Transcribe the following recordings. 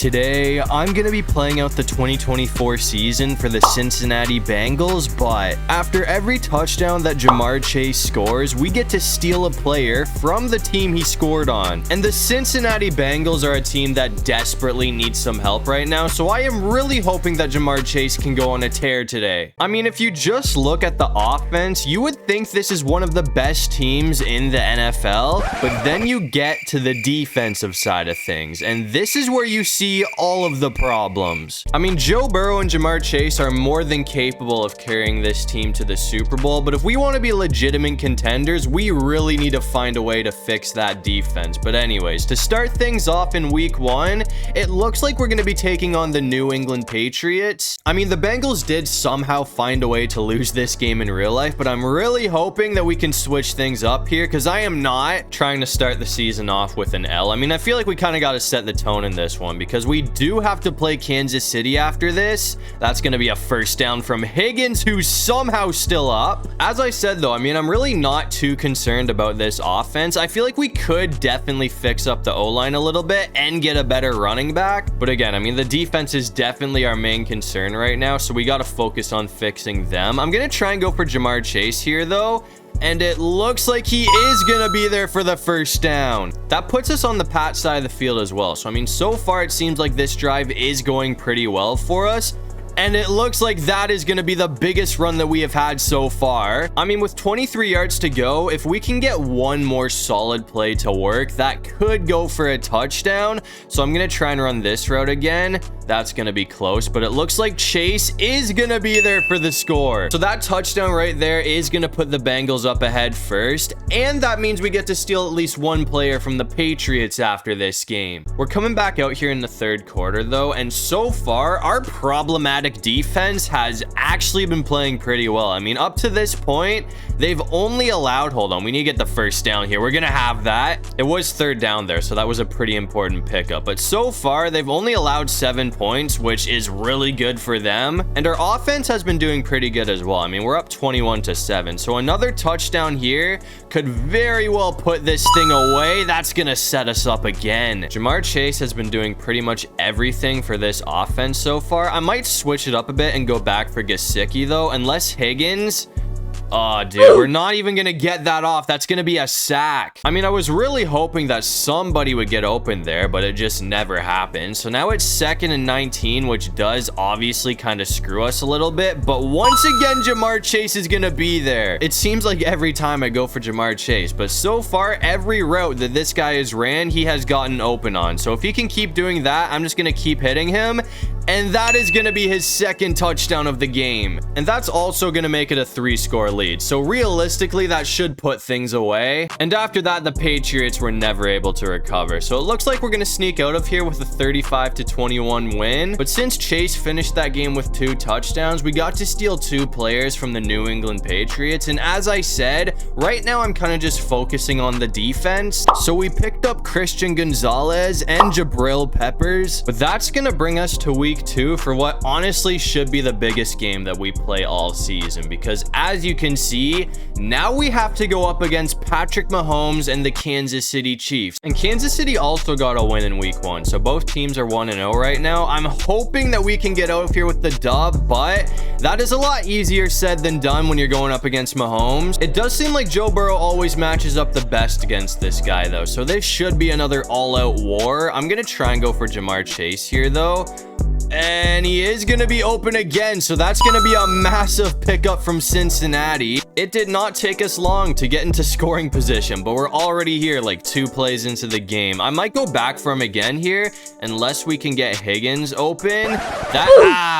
Today, I'm going to be playing out the 2024 season for the Cincinnati Bengals, but after every touchdown that Ja'Marr Chase scores, we get to steal a player from the team he scored on. And the Cincinnati Bengals are a team that desperately needs some help right now, so I am really hoping that Ja'Marr Chase can go on a tear today. I mean, if you just look at the offense, you would think this is one of the best teams in the NFL, but then you get to the defensive side of things, and this is where you see all of the problems. I mean, Joe Burrow and Ja'Marr Chase are more than capable of carrying this team to the Super Bowl, but if we want to be legitimate contenders, we really need to find a way to fix that defense. But anyways, to start things off in week 1, it looks like we're going to be taking on the New England Patriots. I mean, the Bengals did somehow find a way to lose this game in real life, but I'm really hoping that we can switch things up here, because I am not trying to start the season off with an L. I mean, I feel like we kind of got to set the tone in this one, because we do have to play Kansas City after this. That's going to be a first down from Higgins, who's somehow still up. As I said, though, I mean, I'm really not too concerned about this offense. I feel like we could definitely fix up the O-line a little bit and get a better running back. But again, I mean, the defense is definitely our main concern right now, so we got to focus on fixing them. I'm going to try and go for Ja'Marr Chase here, though. And it looks like he is going to be there for the first down. That puts us on the Pat side of the field as well. So, I mean, so far it seems like this drive is going pretty well for us. And it looks like that is going to be the biggest run that we have had so far. I mean, with 23 yards to go, if we can get one more solid play to work, that could go for a touchdown. So I'm going to try and run this route again. That's going to be close, but it looks like Chase is going to be there for the score. So that touchdown right there is going to put the Bengals up ahead first. And that means we get to steal at least one player from the Patriots after this game. We're coming back out here in the third quarter, though. And so far, our problematic defense has actually been playing pretty well. I mean, up to this point, they've only allowed, hold on, we need to get the first down here. We're gonna have that. It was third down there, so that was a pretty important pickup, but so far they've only allowed 7 points, which is really good for them. And our offense has been doing pretty good as well. I mean, we're up 21-7, so another touchdown here could very well put this thing away. That's gonna set us up again. Ja'Marr Chase has been doing pretty much everything for this offense so far. I might switch it up a bit and go back for Gesicki, though, unless Higgins... Oh, dude, we're not even going to get that off. That's going to be a sack. I mean, I was really hoping that somebody would get open there, but it just never happened. So now it's 2nd and 19, which does obviously kind of screw us a little bit. But once again, Ja'Marr Chase is going to be there. It seems like every time I go for Ja'Marr Chase, but so far, every route that this guy has ran, he has gotten open on. So if he can keep doing that, I'm just going to keep hitting him. And that is going to be his second touchdown of the game. And that's also going to make it a 3-score lead. So realistically, that should put things away. And after that, the Patriots were never able to recover. So it looks like we're going to sneak out of here with a 35-21 win. But since Chase finished that game with 2 touchdowns, we got to steal 2 players from the New England Patriots. And as I said, right now I'm kind of just focusing on the defense. So we picked up Christian Gonzalez and Jabril Peppers. But that's going to bring us to week 2 for what honestly should be the biggest game that we play all season, because as you can see, now we have to go up against Patrick Mahomes and the Kansas City Chiefs. And Kansas City also got a win in week 1, so both teams are 1-0 right now. I'm hoping that we can get out of here with the dub, but that is a lot easier said than done when you're going up against Mahomes. It does seem like Joe Burrow always matches up the best against this guy, though, so this should be another all-out war. I'm gonna try and go for Ja'Marr Chase here, though. And he is going to be open again, so that's going to be a massive pickup from Cincinnati. It did not take us long to get into scoring position, but we're already here like 2 plays into the game. I might go back for him again here, unless we can get Higgins open.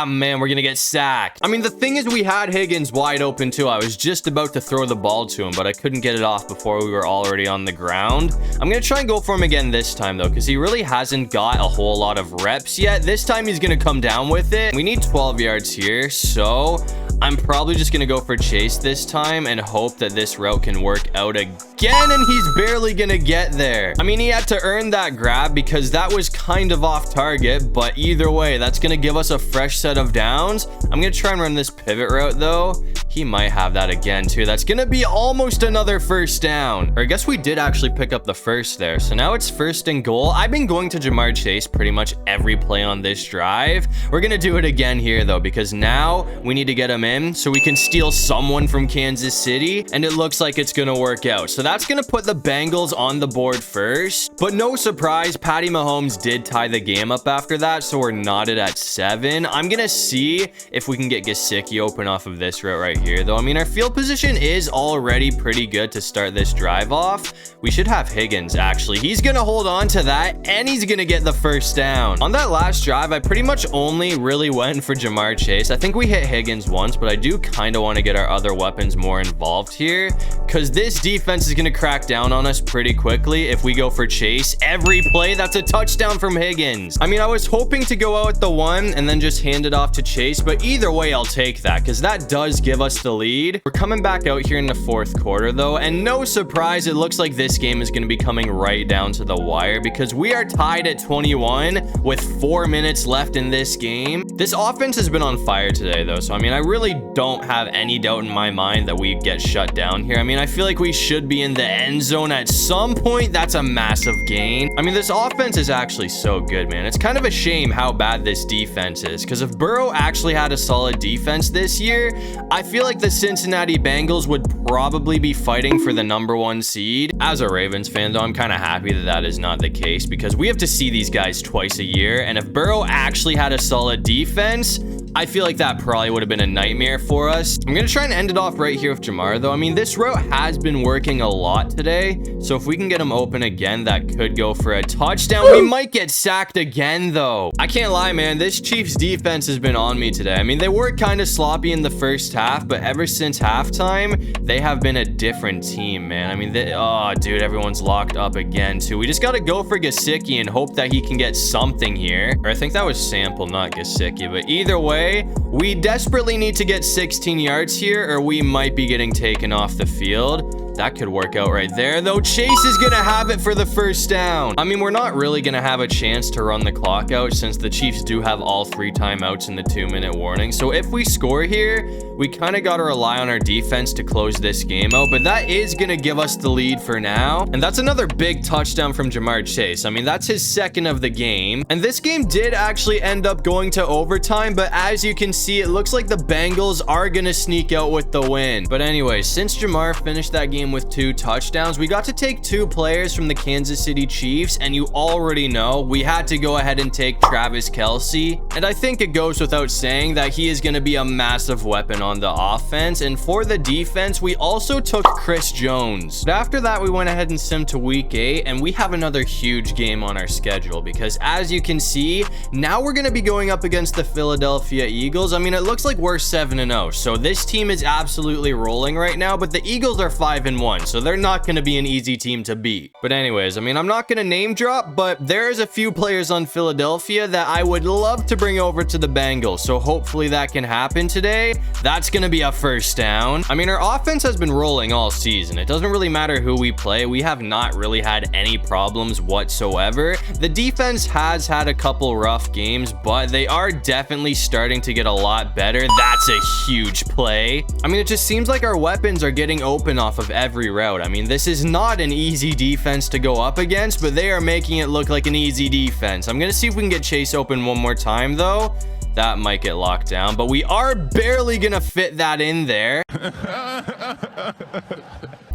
Man, we're going to get sacked. I mean, the thing is, we had Higgins wide open too. I was just about to throw the ball to him, but I couldn't get it off before we were already on the ground. I'm going to try and go for him again this time, though, because he really hasn't got a whole lot of reps yet. This time he's going to come down with it. We need 12 yards here, so I'm probably just gonna go for Chase this time and hope that this route can work out again, and he's barely gonna get there. I mean, he had to earn that grab because that was kind of off target, but either way, that's gonna give us a fresh set of downs. I'm gonna try and run this pivot route, though. He might have that again too. That's gonna be almost another first down. Or I guess we did actually pick up the first there. So now it's 1st and goal. I've been going to Jamar Chase pretty much every play on this drive. We're gonna do it again here though, because now we need to get him in so we can steal someone from Kansas City, and it looks like it's gonna work out. So that's gonna put the Bengals on the board first, but no surprise, Patty Mahomes did tie the game up after that, so we're knotted at 7. I'm gonna see if we can get Gesicki open off of this route right here though. I mean, our field position is already pretty good to start this drive off. We should have Higgins actually. He's gonna hold on to that and he's gonna get the first down. On that last drive, I pretty much only really went for Jamar Chase. I think we hit Higgins once, but I do kind of want to get our other weapons more involved here, because this defense is gonna crack down on us pretty quickly if we go for Chase every play. That's a touchdown from Higgins. I mean, I was hoping to go out with the 1 and then just hand it off to Chase, but either way I'll take that, because that does give us the lead. We're coming back out here in the 4th quarter though, and no surprise, it looks like this game is going to be coming right down to the wire, because we are tied at 21 with 4 minutes left in this game. This offense has been on fire today though, so I mean, I really don't have any doubt in my mind that we get shut down here. I mean, I feel like we should be in the end zone at some point. That's a massive gain. I mean, this offense is actually so good, man. It's kind of a shame how bad this defense is, because if Burrow actually had a solid defense this year, I feel like the Cincinnati Bengals would probably be fighting for the #1 seed. As a Ravens fan though, I'm kind of happy that that is not the case, because we have to see these guys twice a year, and if Burrow actually had a solid defense, I feel like that probably would have been a nightmare for us. I'm going to try and end it off right here with Jamar though. I mean, this route has been working a lot today, so if we can get him open again, that could go for a touchdown. We might get sacked again though. I can't lie, man. This Chiefs defense has been on me today. I mean, they were kind of sloppy in the first half, but ever since halftime, they have been a different team, man. I mean, oh, dude, everyone's locked up again too. We just got to go for Gesicki and hope that he can get something here. Or I think that was Sample, not Gesicki, but either way, we desperately need to get 16 yards here, or we might be getting taken off the field. That could work out right there, though. Chase is gonna have it for the first down. I mean, we're not really gonna have a chance to run the clock out, since the Chiefs do have all 3 timeouts in the 2-minute warning. So if we score here, we kind of gotta rely on our defense to close this game out, but that is gonna give us the lead for now. And that's another big touchdown from Jamar Chase. I mean, that's his 2nd of the game. And this game did actually end up going to overtime, but as you can see, it looks like the Bengals are gonna sneak out with the win. But anyway, since Jamar finished that game with 2 touchdowns, we got to take 2 players from the Kansas City Chiefs, and you already know we had to go ahead and take Travis Kelce. And I think it goes without saying that he is going to be a massive weapon on the offense. And for the defense, we also took Chris Jones. But after that, we went ahead and simmed to week 8, and we have another huge game on our schedule, because as you can see, now we're going to be going up against the Philadelphia Eagles. I mean, it looks like we're 7-0, so this team is absolutely rolling right now, but the Eagles are 5-1. So they're not going to be an easy team to beat. But anyways, I mean, I'm not going to name drop, but there's a few players on Philadelphia that I would love to bring over to the Bengals. So hopefully that can happen today. That's going to be a first down. I mean, our offense has been rolling all season. It doesn't really matter who we play. We have not really had any problems whatsoever. The defense has had a couple rough games, but they are definitely starting to get a lot better. That's a huge play. I mean, it just seems like our weapons are getting open off of every route. I mean, this is not an easy defense to go up against, but they are making it look like an easy defense. I'm gonna see if we can get Chase open one more time though. That might get locked down, but we are barely gonna fit that in there.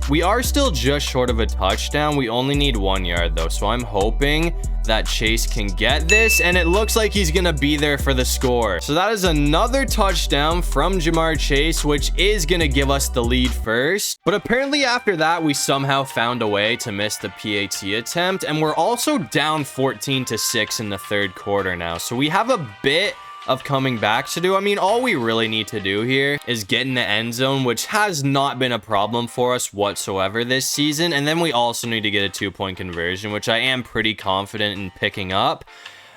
We are still just short of a touchdown. We only need 1 yard though, so I'm hoping that Chase can get this, and it looks like he's gonna be there for the score. So that is another touchdown from Jamar Chase, which is gonna give us the lead first. But apparently after that, we somehow found a way to miss the PAT attempt, and we're also down 14-6 in the 3rd quarter now. So we have a bit of coming back to do. I mean, all we really need to do here is get in the end zone, which has not been a problem for us whatsoever this season. And then we also need to get a 2-point conversion, which I am pretty confident in picking up.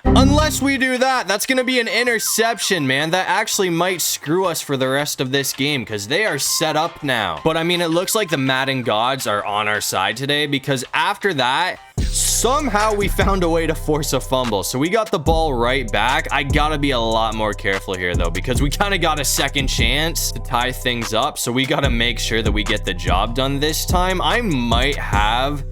Unless we do that, that's going to be an interception, man. That actually might screw us for the rest of this game, because they are set up now. But I mean, it looks like the Madden gods are on our side today, because after that, Somehow we found a way to force a fumble. So we got the ball right back. I gotta be a lot more careful here though, because we kind of got a second chance to tie things up. So we gotta make sure that we get the job done this time. I might have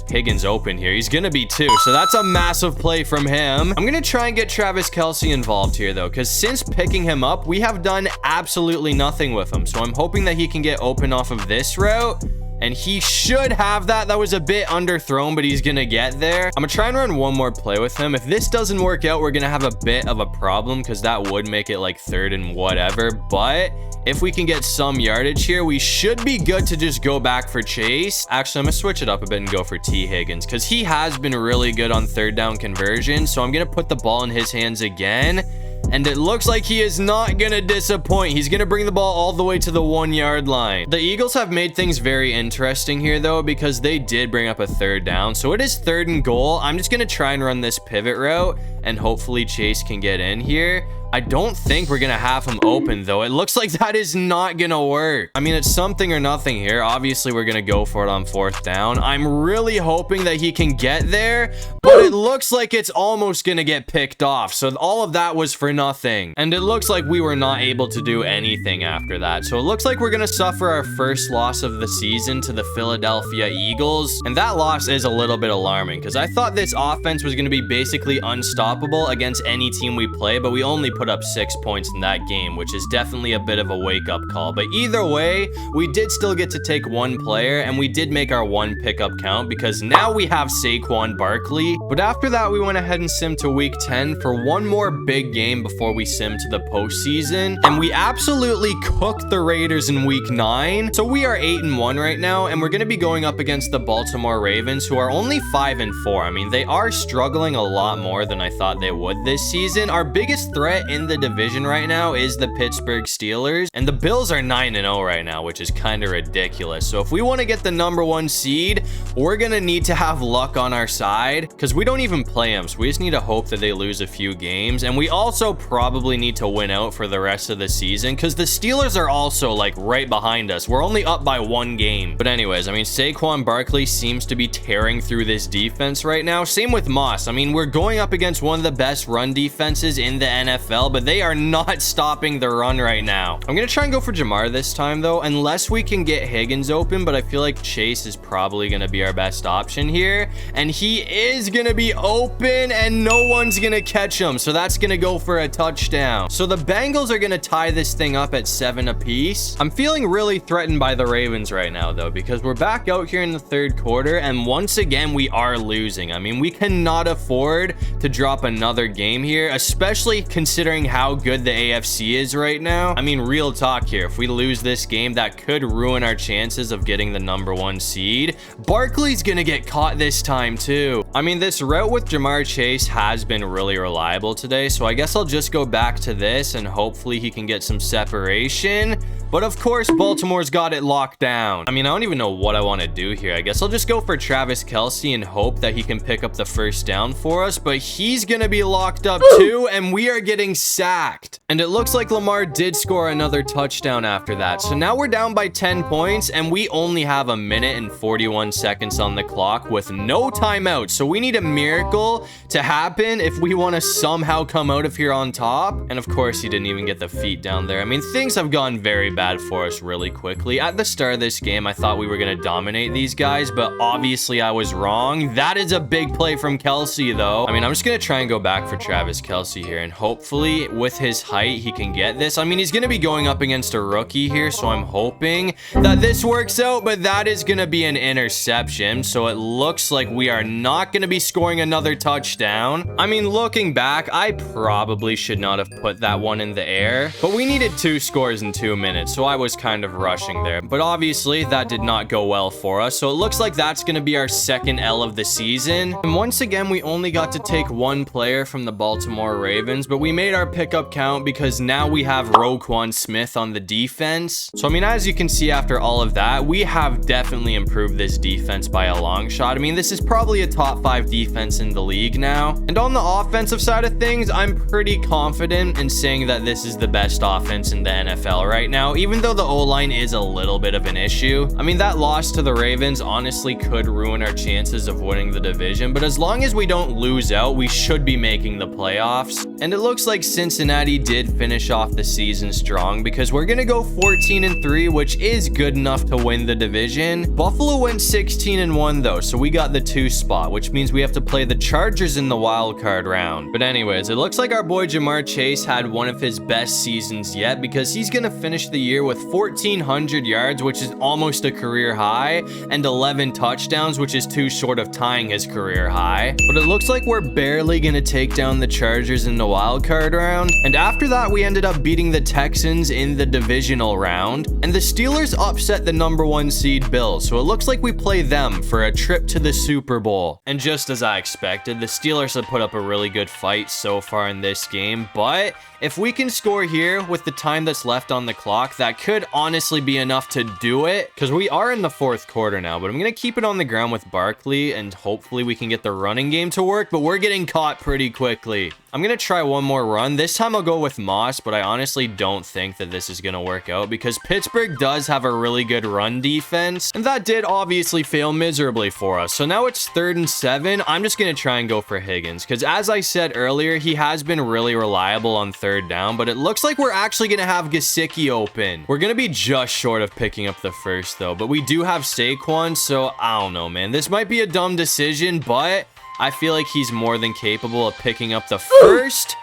Higgins open here. He's gonna be 2, so that's a massive play from him. I'm gonna try and get Travis Kelce involved here though, because since picking him up, we have done absolutely nothing with him. So I'm hoping that he can get open off of this route, and he should have that. That was a bit underthrown, but he's gonna get there. I'm gonna try and run one more play with him. If this doesn't work out, we're gonna have a bit of a problem, because that would make it like 3rd and whatever. But if we can get some yardage here, we should be good to just go back for Chase. Actually, I'm gonna switch it up a bit and go for T. Higgins, because he has been really good on 3rd down conversion. So I'm gonna put the ball in his hands again. And it looks like he is not gonna disappoint. He's gonna bring the ball all the way to the 1-yard line. The Eagles have made things very interesting here though, because they did bring up a 3rd down. So it is 3rd and goal. I'm just gonna try and run this pivot route, and hopefully Chase can get in here. I don't think we're gonna have him open though. It looks like that is not gonna work. I mean, it's something or nothing here. Obviously, we're gonna go for it on 4th down. I'm really hoping that he can get there, but it looks like it's almost gonna get picked off. So all of that was for nothing. And it looks like we were not able to do anything after that. So it looks like we're gonna suffer our first loss of the season to the Philadelphia Eagles. And that loss is a little bit alarming, because I thought this offense was gonna be basically unstoppable against any team we play, but we only put up 6 points in that game, which is definitely a bit of a wake-up call. But either way, we did still get to take 1 player, and we did make our 1 pickup count, because now we have Saquon Barkley. But after that, we went ahead and simmed to week 10 for 1 more big game before we simmed to the postseason, and we absolutely cooked the Raiders in week 9. So we are 8-1 right now, and we're going to be going up against the Baltimore Ravens, who are only 5-4. I mean, they are struggling a lot more than I thought they would this season. Our biggest threat in the division right now is the Pittsburgh Steelers, and the Bills are 9-0 right now, which is kind of ridiculous. So if we want to get the #1 seed, we're gonna need to have luck on our side, because we don't even play them, so we just need to hope that they lose a few games. And we also probably need to win out for the rest of the season, because the Steelers are also like right behind us. We're only up by 1 game. But anyways, I mean, Saquon Barkley seems to be tearing through this defense right now. Same with Moss. I mean, we're going up against one of the best run defenses in the NFL, but they are not stopping the run right now. I'm gonna try and go for Jamar this time though, unless we can get Higgins open, but I feel like Chase is probably gonna be our best option here, and he is gonna be open, and no one's gonna catch him, so that's gonna go for a touchdown. So the Bengals are gonna tie this thing up at 7 apiece. I'm feeling really threatened by the Ravens right now though, because we're back out here in the 3rd quarter, and once again we are losing. I mean, we cannot afford to drop another game here, especially considering how good the AFC is right now. I mean, real talk here. If we lose this game, that could ruin our chances of getting the #1 seed. Barkley's gonna get caught this time too. I mean, this route with Jamar Chase has been really reliable today, so I guess I'll just go back to this and hopefully he can get some separation. But of course, Baltimore's got it locked down. I mean, I don't even know what I want to do here. I guess I'll just go for Travis Kelce and hope that he can pick up the 1st down for us, but he's gonna be locked up too, and we are getting sacked. And it looks like Lamar did score another touchdown after that. So now we're down by 10 points, and we only have 1 minute and 41 seconds on the clock with no timeout. So we need a miracle to happen if we want to somehow come out of here on top. And of course, he didn't even get the feet down there. I mean, things have gone very bad for us really quickly. At the start of this game, I thought we were going to dominate these guys, but obviously I was wrong. That is a big play from Kelce though. I mean, I'm just going to try and go back for Travis Kelce here, and hopefully with his height, he can get this. I mean, he's going to be going up against a rookie here, so I'm hoping that this works out, but that is going to be an interception. So it looks like we are not going to be scoring another touchdown. I mean, looking back, I probably should not have put that one in the air, but we needed 2 scores in 2 minutes. So I was kind of rushing there, but obviously that did not go well for us. So it looks like that's going to be our 2nd L of the season. And once again, we only got to take 1 player from the Baltimore Ravens, but we made our pickup count account because now we have Roquan Smith on the defense. So, I mean, as you can see after all of that, we have definitely improved this defense by a long shot. I mean, this is probably a top 5 defense in the league now. And on the offensive side of things, I'm pretty confident in saying that this is the best offense in the NFL right now, even though the O-line is a little bit of an issue. I mean, that loss to the Ravens honestly could ruin our chances of winning the division, but as long as we don't lose out, we should be making the playoffs. And it looks like Cincinnati did finish off the season strong because we're gonna go 14-3, which is good enough to win the division. Buffalo went 16-1 though, so we got the 2 spot, which means we have to play the Chargers in the wild card round. But anyways, it looks like our boy Jamar Chase had one of his best seasons yet because he's gonna finish the year with 1,400 yards, which is almost a career high, and 11 touchdowns, which is too short of tying his career high. But it looks like we're barely gonna take down the Chargers in the wild card round, and after that we ended up beating the Texans in the divisional round, and the Steelers upset the #1 seed Bills, so it looks like we play them for a trip to the Super Bowl. And just as I expected, the Steelers have put up a really good fight so far in this game, but if we can score here with the time that's left on the clock, that could honestly be enough to do it, because we are in the 4th quarter now. But I'm going to keep it on the ground with Barkley, and hopefully we can get the running game to work, but we're getting caught pretty quickly. I'm going to try one more run. This time I'll go with Moss, but I honestly don't think that this is going to work out because Pittsburgh does have a really good run defense, and that did obviously fail miserably for us. So now it's 3rd and 7. I'm just going to try and go for Higgins because, as I said earlier, he has been really reliable on 3rd down, but it looks like we're actually going to have Gesicki open. We're going to be just short of picking up the first though, but we do have Saquon, so I don't know, man. This might be a dumb decision, but I feel like he's more than capable of picking up the first,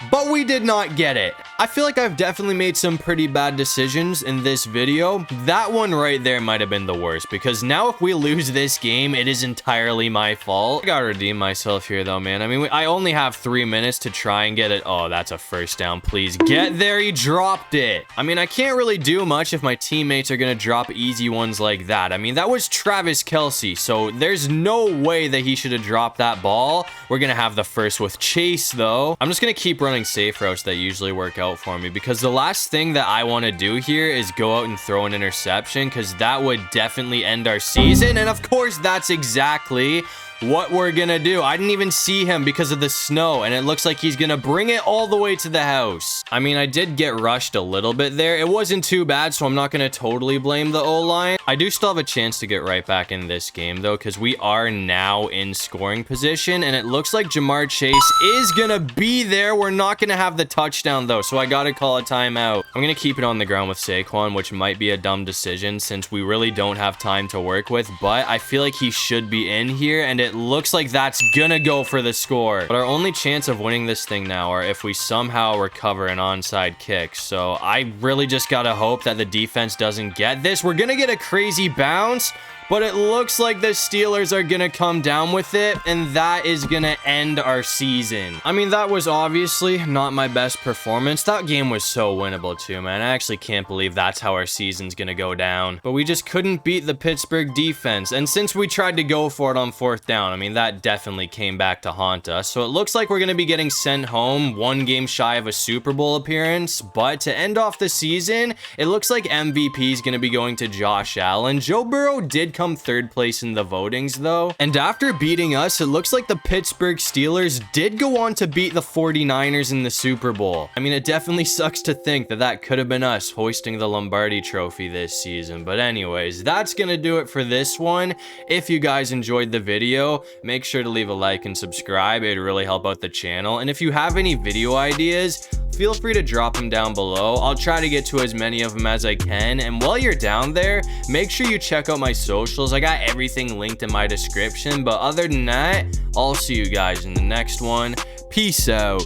but we did not get it. I feel like I've definitely made some pretty bad decisions in this video. That one right there might have been the worst, because now if we lose this game, it is entirely my fault. I gotta redeem myself here though, man. I mean, I only have 3 minutes to try and get it. Oh, that's a first down. Please get there. He dropped it. I mean, I can't really do much if my teammates are gonna drop easy ones like that. I mean, that was Travis Kelce, so there's no way that he should have dropped that ball. We're gonna have the first with Chase though. I'm just gonna keep running safe routes that usually work out for me, because the last thing that I want to do here is go out and throw an interception, because that would definitely end our season. And of course, that's exactly what we're gonna do. I didn't even see him because of the snow, and it looks like he's gonna bring it all the way to the house. I mean, I did get rushed a little bit there. It wasn't too bad, so I'm not gonna totally blame the O-line. I do still have a chance to get right back in this game though, because we are now in scoring position, and it looks like Jamar Chase is gonna be there. We're not gonna have the touchdown though, so I gotta call a timeout. I'm gonna keep it on the ground with Saquon, which might be a dumb decision since we really don't have time to work with, but I feel like he should be in here, and it looks like that's gonna go for the score. But our only chance of winning this thing now are if we somehow recover an onside kick. So I really just gotta hope that the defense doesn't get this. We're gonna get a crazy bounce, but it looks like the Steelers are gonna come down with it, and that is gonna end our season. I mean, that was obviously not my best performance. That game was so winnable too, man. I actually can't believe that's how our season's gonna go down. But we just couldn't beat the Pittsburgh defense, and since we tried to go for it on 4th down, I mean, that definitely came back to haunt us. So it looks like we're gonna be getting sent home, 1 game shy of a Super Bowl appearance. But to end off the season, it looks like MVP is gonna be going to Josh Allen. Joe Burrow did come 3rd place in the votings though, and after beating us, it looks like the Pittsburgh Steelers did go on to beat the 49ers in the Super Bowl. I mean, it definitely sucks to think that that could have been us hoisting the Lombardi trophy this season. But anyways, that's gonna do it for this one. If you guys enjoyed the video, make sure to leave a like and subscribe. It'd really help out the channel. And if you have any video ideas, feel free to drop them down below. I'll try to get to as many of them as I can. And while you're down there, make sure you check out my socials. I got everything linked in my description. But other than that, I'll see you guys in the next one. Peace out.